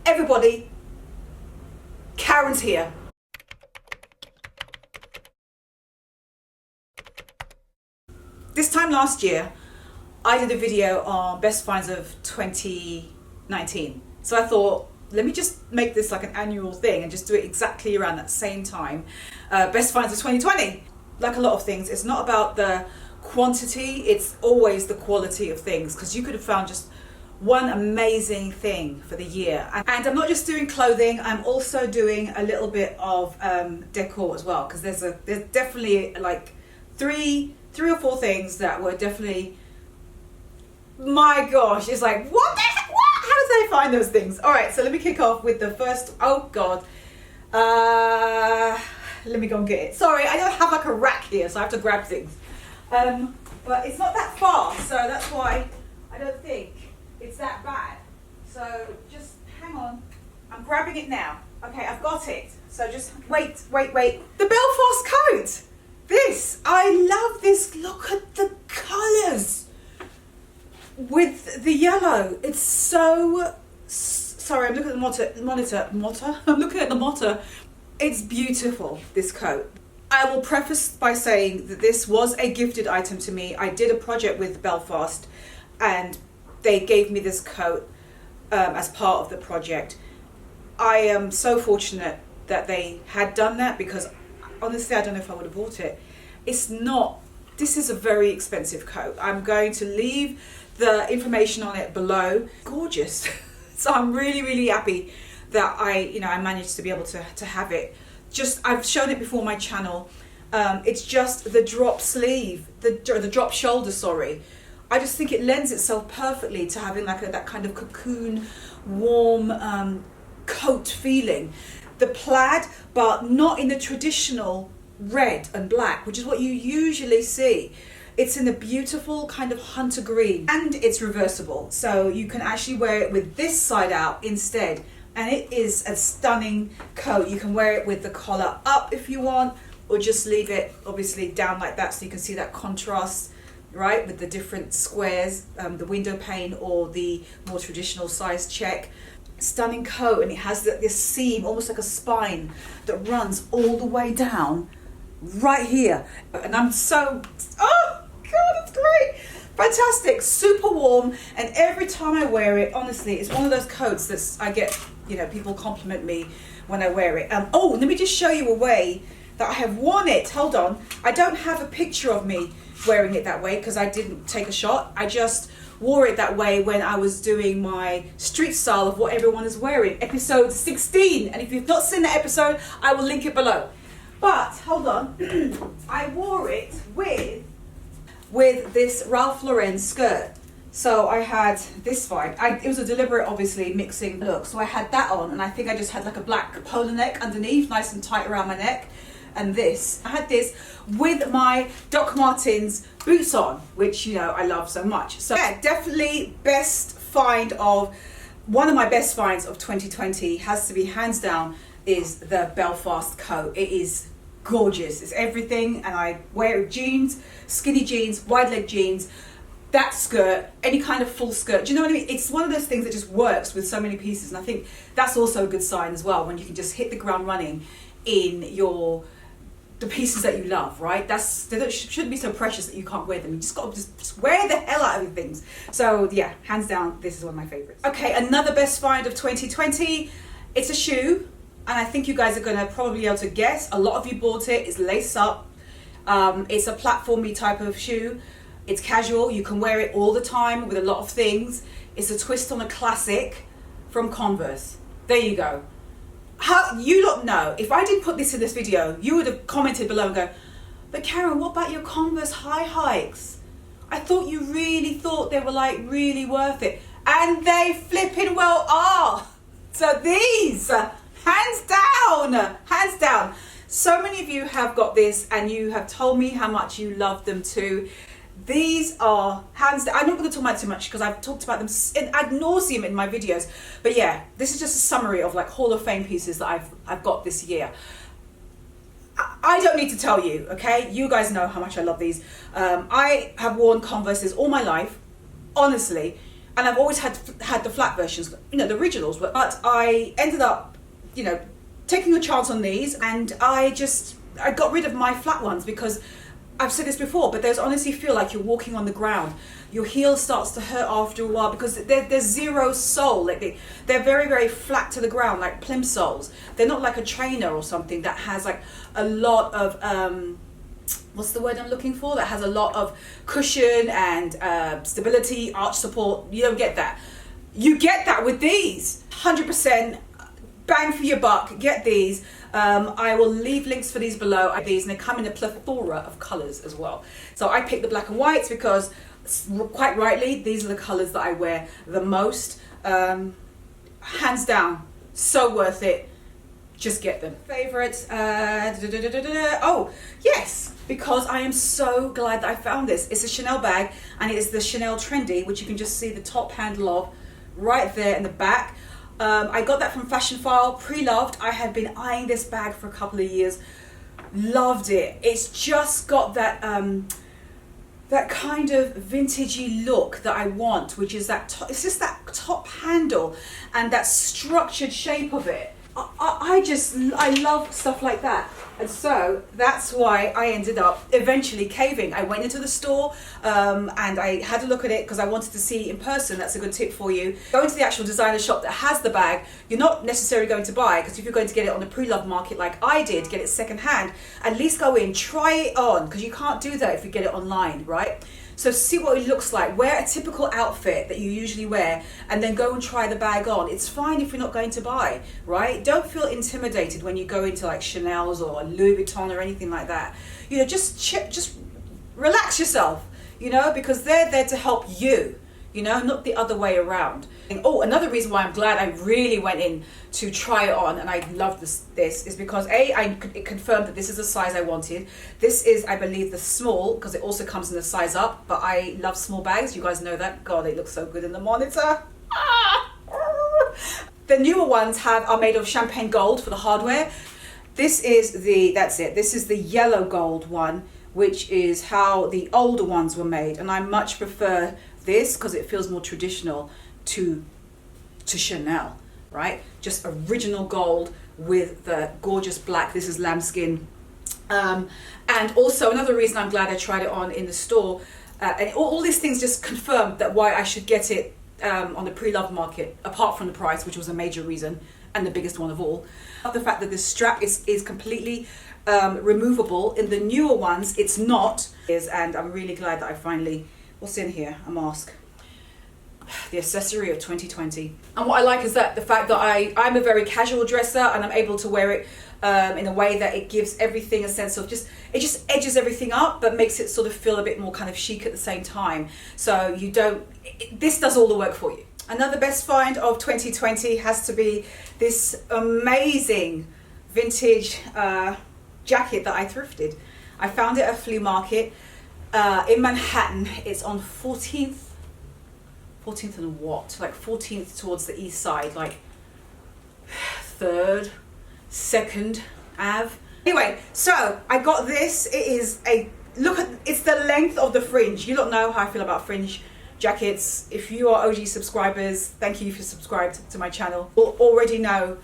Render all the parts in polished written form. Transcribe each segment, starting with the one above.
Everybody, Karen's here. This time last year, I did a video on best finds of 2019. So I thought, let me just make this like an annual thing and just do it exactly around that same time. Best finds of 2020. Like a lot of things, it's not about the quantity, it's always the quality of things, because you could have found just one amazing thing for the year. And I'm not just doing clothing, I'm also doing a little bit of decor as well, because there's definitely like three or four things that were definitely, my gosh, it's like, what the heck? What? How did I find those things? All right, so let me kick off with the first. Oh God, let me go and get it. Sorry, I don't have like a rack here, so I have to grab things. But it's not that far, so that's why I don't think it's that bad. So just hang on, I'm grabbing it now. Okay, I've got it. So just wait. The Belfast coat. This, I love this. Look at the colours with the yellow. It's so, sorry, I'm looking at the monitor. I'm looking at the monitor. It's beautiful, this coat. I will preface by saying that this was a gifted item to me. I did a project with Belfast and they gave me this coat as part of the project. I am so fortunate that they had done that, because honestly, I don't know if I would have bought it. This is a very expensive coat. I'm going to leave the information on it below. Gorgeous. So I'm really happy that I managed to be able to have it. I've shown it before my channel. It's just the drop sleeve, the drop shoulder, sorry. I just think it lends itself perfectly to having like that kind of cocoon, warm coat feeling. The plaid, but not in the traditional red and black, which is what you usually see. It's in a beautiful kind of hunter green, and it's reversible. So you can actually wear it with this side out instead. And it is a stunning coat. You can wear it with the collar up if you want, or just leave it obviously down like that so you can see that contrast, right, with the different squares, the window pane or the more traditional size check. Stunning coat, and it has this seam, almost like a spine, that runs all the way down right here. And I'm so, oh God, it's great. Fantastic, super warm, and every time I wear it, honestly, it's one of those coats that I get, people compliment me when I wear it. Oh, let me just show you a way that I have worn it. Hold on. I don't have a picture of me wearing it that way because I didn't take a shot. I just wore it that way when I was doing my street style of what everyone is wearing, episode 16. And if you've not seen that episode, I will link it below. But hold on, I wore it with this Ralph Lauren skirt. So I had this vibe. It was a deliberate, obviously, mixing look. So I had that on, and I think I just had like a black polo neck underneath, nice and tight around my neck. And this, I had this with my Doc Martens boots on, which, I love so much. So yeah, definitely one of my best finds of 2020 has to be, hands down, is the Belfast coat. It is gorgeous. It's everything, and I wear it with jeans, skinny jeans, wide leg jeans, that skirt, any kind of full skirt. Do you know what I mean? It's one of those things that just works with so many pieces, and I think that's also a good sign as well, when you can just hit the ground running in the pieces that you love, right? They shouldn't be so precious that you can't wear them. You just got to just wear the hell out of your things. So yeah, hands down, this is one of my favorites. Okay, another best find of 2020. It's a shoe, and I think you guys are gonna probably be able to guess. A lot of you bought it. It's lace up. It's a platformy type of shoe. It's casual. You can wear it all the time with a lot of things. It's a twist on a classic from Converse. There you go. How you lot know, if I didn't put this in this video, you would have commented below and go, but Karen, what about your Converse high hikes? I thought you really thought they were like really worth it. And they flipping well are. So these, hands down. So many of you have got this, and you have told me how much you love them too. These are hands down. I'm not going to talk about it too much because I've talked about them ad nauseum in my videos. But yeah, this is just a summary of like Hall of Fame pieces that I've got this year. I don't need to tell you, okay? You guys know how much I love these. I have worn Converses all my life, honestly. And I've always had the flat versions, you know, the originals. But I ended up, you know, taking a chance on these, and I got rid of my flat ones because I've said this before, but there's honestly feel like you're walking on the ground. Your heel starts to hurt after a while because there's zero sole. Like they're very, very flat to the ground, like plimp soles. They're not like a trainer or something that has like a lot of what's the word I'm looking for? That has a lot of cushion and stability, arch support. You don't get that. You get that with these. 100% bang for your buck. Get these. I will leave links for these below. And they come in a plethora of colors as well. So I picked the black and whites because, quite rightly, these are the colors that I wear the most. Hands down, so worth it. Just get them. Favorites. Oh, yes, because I am so glad that I found this. It's a Chanel bag, and it is the Chanel Trendy, which you can just see the top handle of right there in the back. I got that from Fashion File, pre-loved. I had been eyeing this bag for a couple of years. Loved it. It's just got that that kind of vintagey look that I want, which is that it's just that top handle and that structured shape of it. I love stuff like that, and so that's why I ended up eventually caving. I went into the store and I had a look at it because I wanted to see in person. That's a good tip for you. Go into the actual designer shop that has the bag. You're not necessarily going to buy, because if you're going to get it on the pre-loved market like I did, get it second hand, at least go in, try it on, because you can't do that if you get it online, right? So see what it looks like. Wear a typical outfit that you usually wear and then go and try the bag on. It's fine if you're not going to buy, right? Don't feel intimidated when you go into like Chanel's or Louis Vuitton or anything like that. You know, just relax yourself, you know, because they're there to help you, you know, not the other way around. And, oh, another reason why I'm glad I really went in to try it on and I love this is because it confirmed that this is the size I wanted. This is, I believe, the small, because it also comes in the size up, but I love small bags. You guys know that. God, they look so good in the monitor. The newer ones are made of champagne gold for the hardware. This is this is the yellow gold one, which is how the older ones were made, and I much prefer this because it feels more traditional to Chanel, right? Just original gold with the gorgeous black. This is lambskin. And also another reason I'm glad I tried it on in the store, and all these things just confirmed that why I should get it on the pre-loved market, apart from the price, which was a major reason and the biggest one of all. The fact that this strap is completely removable. In the newer ones it's not, and I'm really glad that I finally, what's in here? A mask. The accessory of 2020. And what I like is that the fact that I'm a very casual dresser and I'm able to wear it in a way that it gives everything a sense of it just edges everything up, but makes it sort of feel a bit more kind of chic at the same time. So you don't, this does all the work for you. Another best find of 2020 has to be this amazing vintage jacket that I thrifted. I found it at a flea market in Manhattan. It's on 14th and what? Like 14th towards the east side, like 3rd, 2nd Ave. Anyway, so I got this. It is it's the length of the fringe. You don't know how I feel about fringe jackets. If you are OG subscribers, thank you if you subscribed to my channel. You'll already know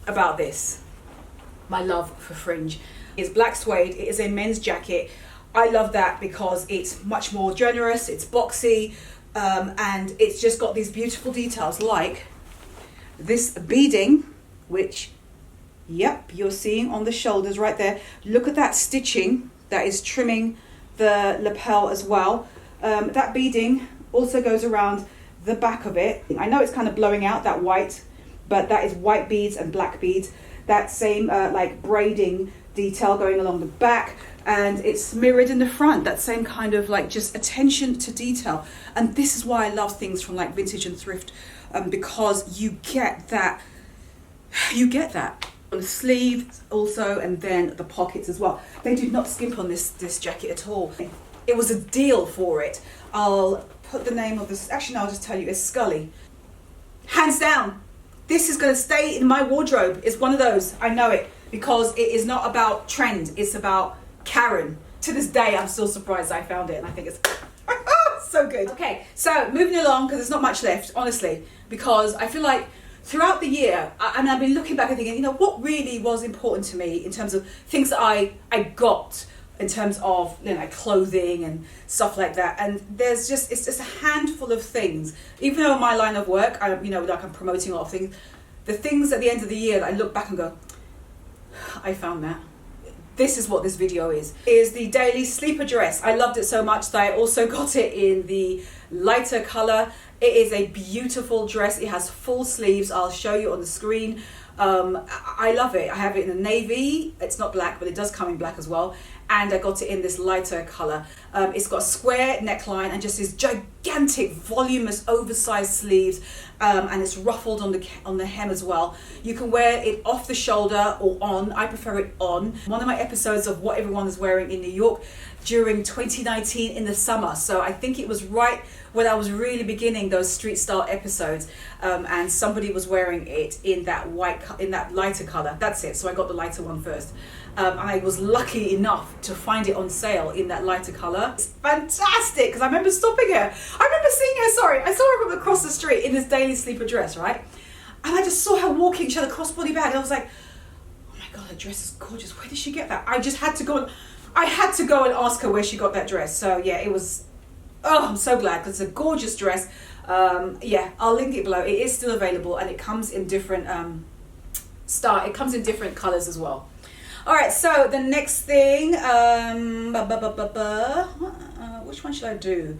about this. My love for fringe. It's black suede. It is a men's jacket. I love that because it's much more generous. It's boxy. And it's just got these beautiful details like this beading, which, yep, you're seeing on the shoulders right there. Look at that stitching that is trimming the lapel as well. That beading also goes around the back of it. I know it's kind of blowing out that white, but that is white beads and black beads. That same like braiding detail going along the back, and it's mirrored in the front, that same kind of like just attention to detail. And this is why I love things from like vintage and thrift, because you get that on the sleeve also, and then the pockets as well. They did not skimp on this jacket at all. It was a deal for it. I'll put the name of this, actually no, I'll just tell you, it's Scully. Hands down, this is going to stay in my wardrobe. It's one of those, I know it, because it is not about trend, it's about Karen. To this day, I'm still surprised I found it, and I think it's So good. Okay, so moving along, because there's not much left, honestly, because I feel like throughout the year, I've been looking back and thinking, you know, what really was important to me in terms of things that I got in terms of, you know, clothing and stuff like that. And it's just a handful of things. Even though in my line of work, you know, like I'm promoting a lot of things, the things at the end of the year that I look back and go, I found that. This is what this video is the daily sleeper dress. I loved it so much that I also got it in the lighter color. It is a beautiful dress. It has full sleeves. I'll show you on the screen. I love it. I have it in the navy. It's not black, but it does come in black as well. And I got it in this lighter color. It's got a square neckline and just these gigantic, voluminous, oversized sleeves. And it's ruffled on the hem as well. You can wear it off the shoulder or on. I prefer it on. One of my episodes of what everyone is wearing in New York during 2019 in the summer. So I think it was right when I was really beginning those street style episodes, and somebody was wearing it in that lighter color. That's it. So I got the lighter one first. And I was lucky enough to find it on sale in that lighter color. It's fantastic, because I remember stopping her. I remember seeing her, I saw her from across the street in this daily sleeper dress, right? And I just saw her walking, she had a crossbody bag, and I was like, oh my God, her dress is gorgeous. Where did she get that? I had to go and ask her where she got that dress. So yeah, it was, oh, I'm so glad, because it's a gorgeous dress. Yeah, I'll link it below. It is still available, and it comes in different it comes in different colors as well. All right, so the next thing, which one should I do?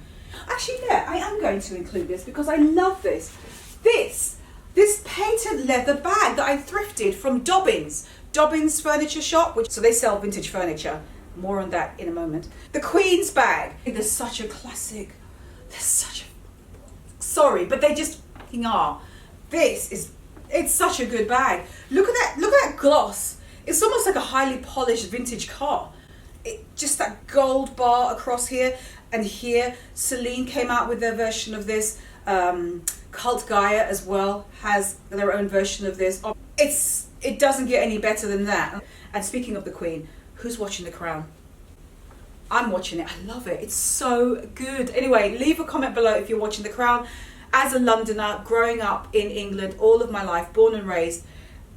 Actually, yeah, I am going to include this because I love this. This painted leather bag that I thrifted from Dobbins Furniture Shop, so they sell vintage furniture. More on that in a moment. The Queen's bag. There's such a classic. Sorry, but they just fucking are. It's such a good bag. Look at that gloss. It's almost like a highly polished vintage car. Just that gold bar across here and here. Celine came out with their version of this. Cult Gaia as well has their own version of this. It doesn't get any better than that. And speaking of the Queen, who's watching The Crown? I'm watching it. I love it. It's so good. Anyway, leave a comment below if you're watching The Crown. As a Londoner, growing up in England all of my life, born and raised,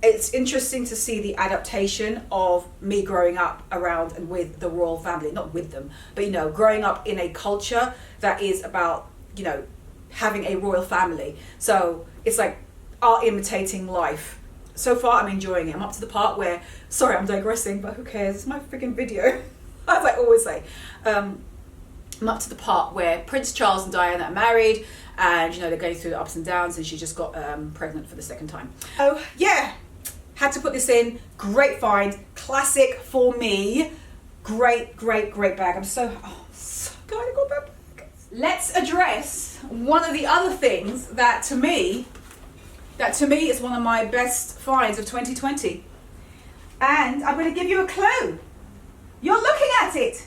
it's interesting to see the adaptation of me growing up around and with the royal family. Not with them, but, you know, growing up in a culture that is about, you know, having a royal family. So it's like art imitating life. So far, I'm enjoying it. I'm up to the part where, sorry, I'm digressing, but who cares? It's my freaking video, as I always say. I'm up to the part where Prince Charles and Diana are married, and, you know, they're going through the ups and downs, and she just got pregnant for the second time. Oh, yeah. Had to put this in. Great find. Classic for me. Great bag. I'm so glad I got that bag. Let's address one of the other things that to me is one of my best finds of 2020. And I'm going to give you a clue. You're looking at it.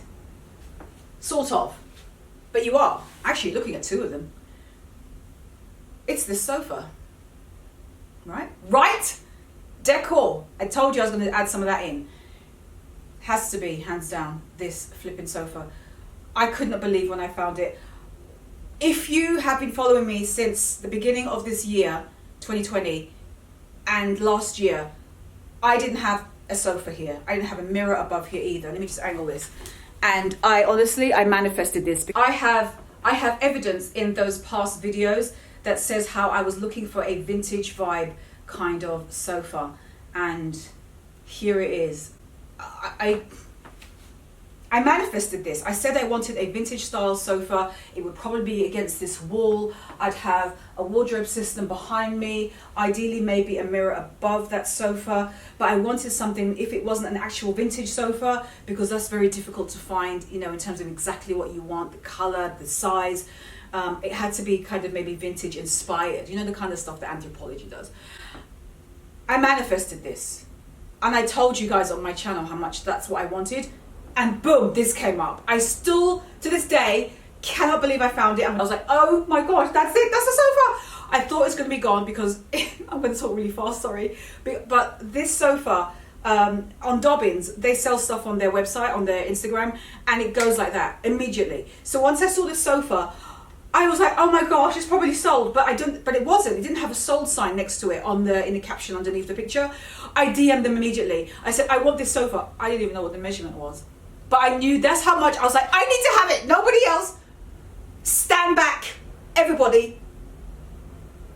Sort of. But you are actually looking at two of them. It's this sofa. Right? Decor. I told you I was going to add some of that in. Has to be, hands down, this flipping sofa. I could not believe when I found it. If you have been following me since the beginning of this year, 2020, and last year, I didn't have a sofa here. I didn't have a mirror above here either. Let me just angle this. And I manifested this. I have evidence in those past videos that says how I was looking for a vintage vibe kind of sofa, and here it is. I manifested this. I said I wanted a vintage style sofa. It would probably be against this wall. I'd have a wardrobe system behind me, ideally maybe a mirror above that sofa, but I wanted something, if it wasn't an actual vintage sofa, because that's very difficult to find, you know, in terms of exactly what you want, the color, the size. It had to be kind of maybe vintage inspired, you know, the kind of stuff that Anthropology does. I manifested this, and I told you guys on my channel how much that's what I wanted, and boom, this came up. I still, to this day, cannot believe I found it, and I was like, oh my gosh, that's it, that's the sofa. I thought it was going to be gone because, I'm going to talk really fast, sorry, but this sofa, on Dobbins, they sell stuff on their website, on their Instagram, and it goes like that immediately. So once I saw this sofa, I was like, oh my gosh, it's probably sold, but it wasn't. It didn't have a sold sign next to it in the caption underneath the picture. I DM'd them immediately. I said, I want this sofa. I didn't even know what the measurement was, but I knew that's how much. I was like, I need to have it. Nobody else. Stand back, everybody.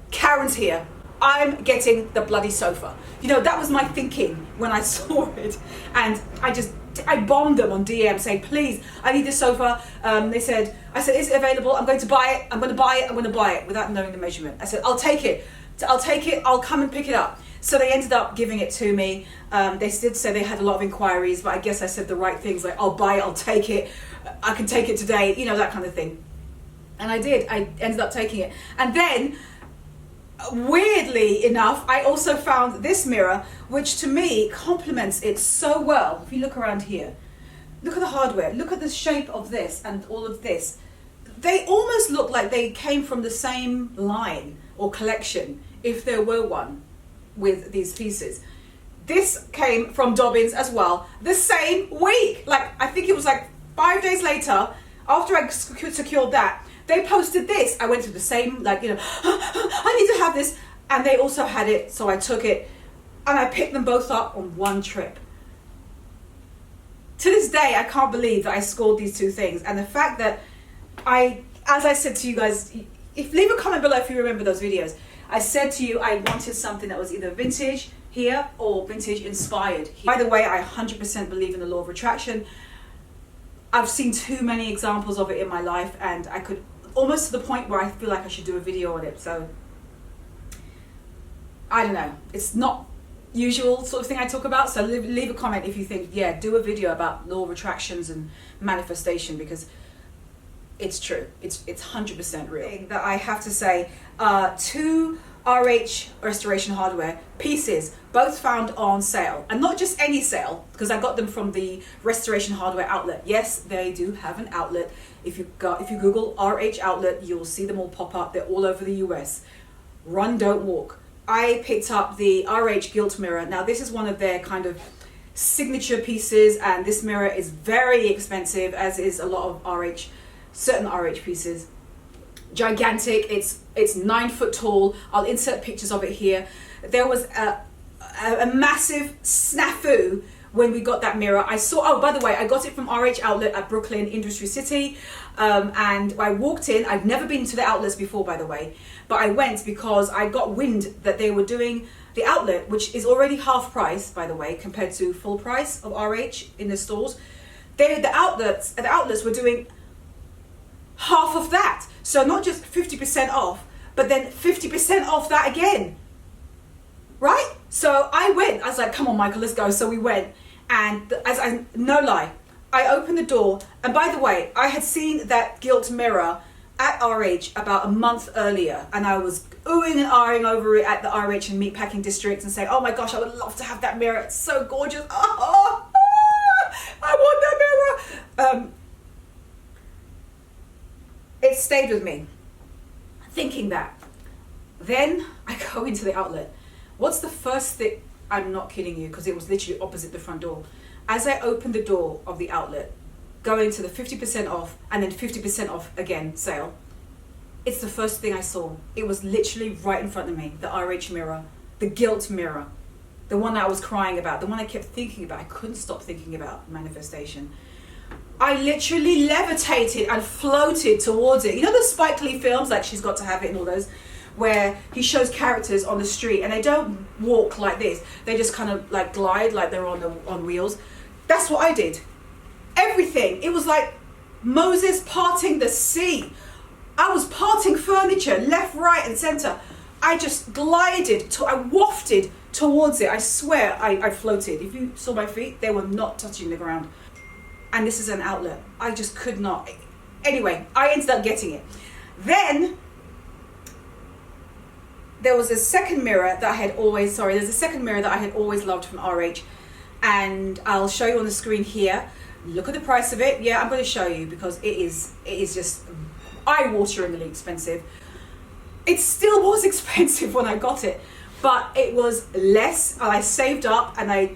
Karen's here. I'm getting the bloody sofa. You know, that was my thinking when I saw it, and I bombed them on DM saying, please, I need this sofa. I said, is it available? I'm going to buy it. I'm going to buy it. I'm going to buy it without knowing the measurement. I said, I'll take it. I'll come and pick it up. So they ended up giving it to me. They did say they had a lot of inquiries, but I guess I said the right things, like, I'll buy it, I'll take it. I can take it today, you know, that kind of thing. And I did. I ended up taking it. And then, weirdly enough, I also found this mirror, which to me complements it so well. If you look around here, look at the hardware, look at the shape of this and all of this. They almost look like they came from the same line or collection, if there were one, with these pieces. This came from Dobbins as well, the same week. Like, I think it was like 5 days later, after I secured that, they posted this. I went to the same, like, you know, I need to have this. And they also had it, so I took it. And I picked them both up on one trip. To this day, I can't believe that I scored these two things. And the fact that as I said to you guys, leave a comment below if you remember those videos. I said to you, I wanted something that was either vintage here or vintage inspired here. By the way, I 100% believe in the law of attraction. I've seen too many examples of it in my life, and I could almost to the point where I feel like I should do a video on it. So I don't know, it's not usual sort of thing I talk about, so leave a comment if you think, yeah, do a video about law of attractions and manifestation, because it's true, it's 100% real. That I have to say, 2 RH restoration hardware pieces, both found on sale, and not just any sale, because I got them from the restoration hardware outlet. Yes, they do have an outlet. If you Google RH outlet, you'll see them all pop up. They're all over the US. Run, don't walk. I picked up the RH gilt mirror. Now, this is one of their kind of signature pieces, and this mirror is very expensive, as is a lot of certain RH pieces. Gigantic. It's 9 foot tall. I'll insert pictures of it here. There was a massive snafu when we got that mirror. Oh, by the way, I got it from RH outlet at Brooklyn Industry City, and I walked in. I'd never been to the outlets before, by the way, but I went because I got wind that they were doing the outlet, which is already half price, by the way, compared to full price of RH in the stores. The outlets were doing half of that. So not just 50% off, but then 50% off that again. Right? So I went. I was like, come on, Michael, let's go. So we went. And no lie, I opened the door. And by the way, I had seen that gilt mirror at RH about a month earlier. And I was oohing and ahhing over it at the RH and Meatpacking District and saying, oh my gosh, I would love to have that mirror. It's so gorgeous. Oh, I want that mirror. It stayed with me, thinking that. Then I go into the outlet. What's the first thing? I'm not kidding you, because it was literally opposite the front door. As I opened the door of the outlet, going to the 50% off and then 50% off again sale, it's the first thing I saw. It was literally right in front of me, the RH mirror, the gilt mirror, the one that I was crying about, the one I kept thinking about. I couldn't stop thinking about manifestation. I literally levitated and floated towards it. You know the Spike Lee films, like She's Got to Have It and all those, where he shows characters on the street and they don't walk like this. They just kind of like glide, like they're on wheels. That's what I did. Everything. It was like Moses parting the sea. I was parting furniture left, right, and center. I just glided. I wafted towards it. I swear I floated. If you saw my feet, they were not touching the ground. And this is an outlet. I just could not. Anyway, I ended up getting it. Then there was a second mirror that I had always, there's a second mirror that I had always loved from RH. And I'll show you on the screen here. Look at the price of it. Yeah, I'm going to show you because it is just eye-wateringly expensive. It still was expensive when I got it, but it was less. I saved up and I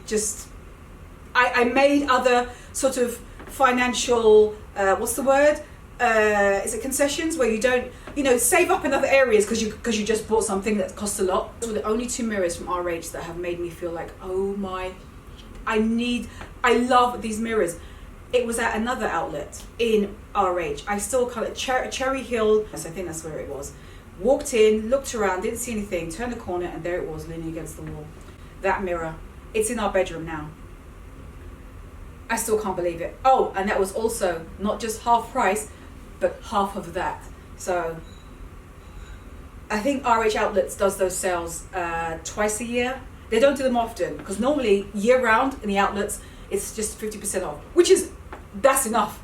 made other sort of financial, is it concessions where you don't, save up in other areas because you just bought something that costs a lot. Those were the only 2 mirrors from RH that have made me feel like, oh my, I love these mirrors. It was at another outlet in RH. I still call it Cherry Hill. Yes, I think that's where it was. Walked in, looked around, didn't see anything, turned the corner, and there it was, leaning against the wall. That mirror. It's in our bedroom now. I still can't believe it. Oh, and that was also not just half price, but half of that. So I think RH Outlets does those sales twice a year. They don't do them often because normally year round in the outlets it's just 50% off, which is, that's enough.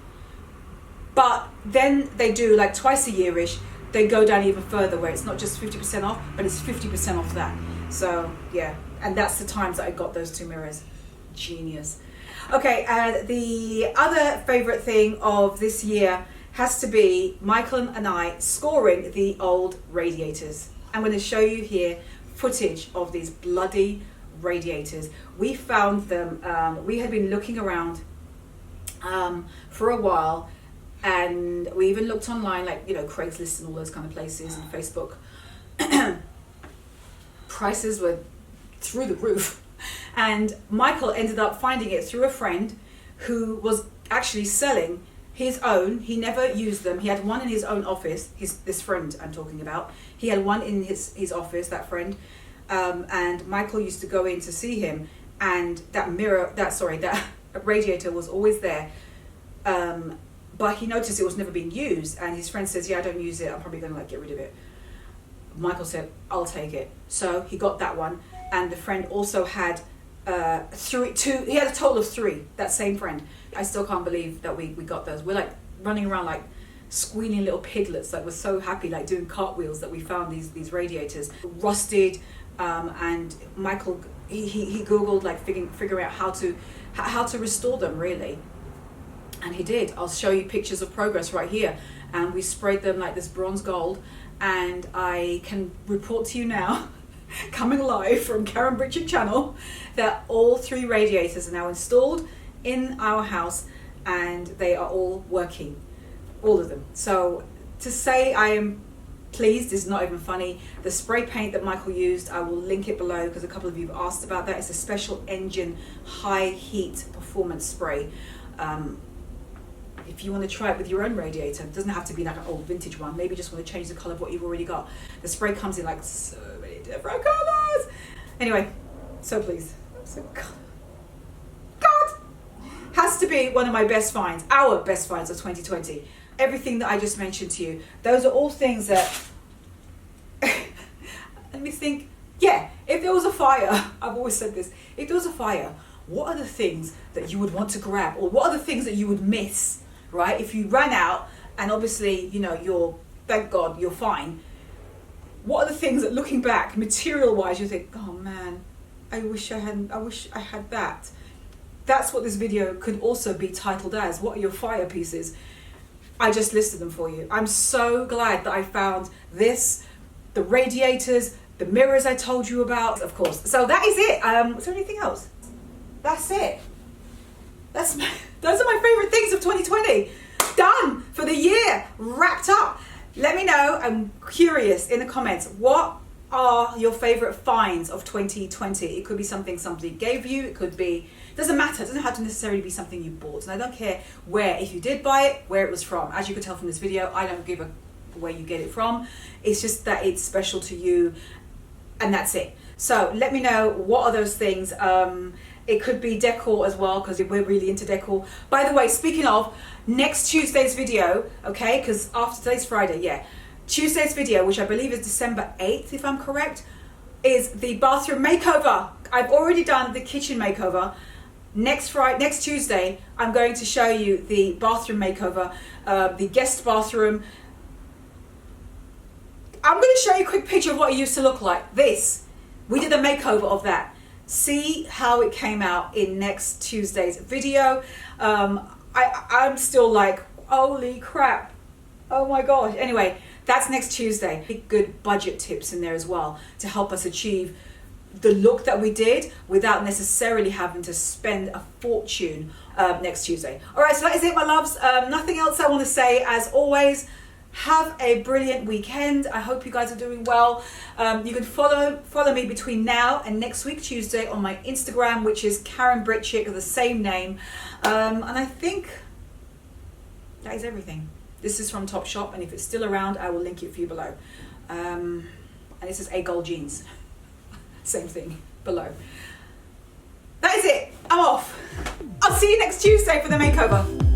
But then they do like twice a year-ish, they go down even further where it's not just 50% off, but it's 50% off that. So yeah, and that's the times that I got those 2 mirrors. Genius. Okay, and the other favorite thing of this year has to be Michael and I scoring the old radiators. I'm going to show you here footage of these bloody radiators. We found them, we had been looking around for a while, and we even looked online, like, Craigslist and all those kind of places, and Facebook. Prices were through the roof. And Michael ended up finding it through a friend who was actually selling his own. He never used them. He had one in his own office. This friend I'm talking about. He had one in his office, that friend. And Michael used to go in to see him, and that radiator was always there. But he noticed it was never being used, and his friend says, yeah, I don't use it. I'm probably going to get rid of it. Michael said, I'll take it. So he got that one, and the friend also had two. He had a total of 3. That same friend. I still can't believe that we got those. We're like running around like squealing little piglets. Like we're so happy, like doing cartwheels that we found these radiators rusted. And Michael he googled like figuring out how to restore them really, and he did. I'll show you pictures of progress right here. And we sprayed them like this bronze gold, and I can report to you now coming live from KarenBritChick channel that all 3 radiators are now installed in our house, and they are all working, all of them. So to say I am pleased is not even funny. The spray paint that Michael used, I will link it below because a couple of you have asked about that. It's a special engine high heat performance spray. If you want to try it with your own radiator, it doesn't have to be like an old vintage one. Maybe you just want to change the color of what you've already got. The spray comes in like so many different colors. Anyway, so pleased. I'm so God has to be one of my best finds, our best finds of 2020. Everything that I just mentioned to you, those are all things that let me think. Yeah, if there was a fire, I've always said this, if there was a fire, what are the things that you would want to grab, or what are the things that you would miss, right? If you ran out, and obviously, thank God, you're fine. What are the things that, looking back, material-wise, you think, oh man, I wish I had that. That's what this video could also be titled as. What are your fire pieces? I just listed them for you. I'm so glad that I found this, the radiators, the mirrors I told you about, of course. So that is it. Is there anything else? That's it. Those are my favorite things of 2020. Done for the year, wrapped up. Let me know, I'm curious in the comments, what are your favorite finds of 2020? It could be something somebody gave you, it could be, doesn't matter, it doesn't have to necessarily be something you bought. And I don't care where, if you did buy it, where it was from. As you can tell from this video, I don't give a where you get it from. It's just that it's special to you, and that's it. So let me know, what are those things? It could be decor as well, because we're really into decor. By the way, speaking of, next Tuesday's video, okay, because after today's Friday, yeah, Tuesday's video, which I believe is December 8th, if I'm correct, is the bathroom makeover. I've already done the kitchen makeover. Next Tuesday, I'm going to show you the bathroom makeover, the guest bathroom. I'm going to show you a quick picture of what it used to look like. This, we did a makeover of that. See how it came out in next Tuesday's video. I'm still like, holy crap. Oh my gosh. Anyway, that's next Tuesday. Good budget tips in there as well to help us achieve the look that we did without necessarily having to spend a fortune next Tuesday. All right, so that is it, my loves. Nothing else I want to say. As always, have a brilliant weekend. I hope you guys are doing well. You can follow me between now and next week Tuesday on my Instagram, which is KarenBritChick, the same name. And I think that is everything. This is from Topshop, and if it's still around, I will link it for you below. And this is A Gold Jeans. Same thing below. That is it. I'm off. I'll see you next Tuesday for the makeover.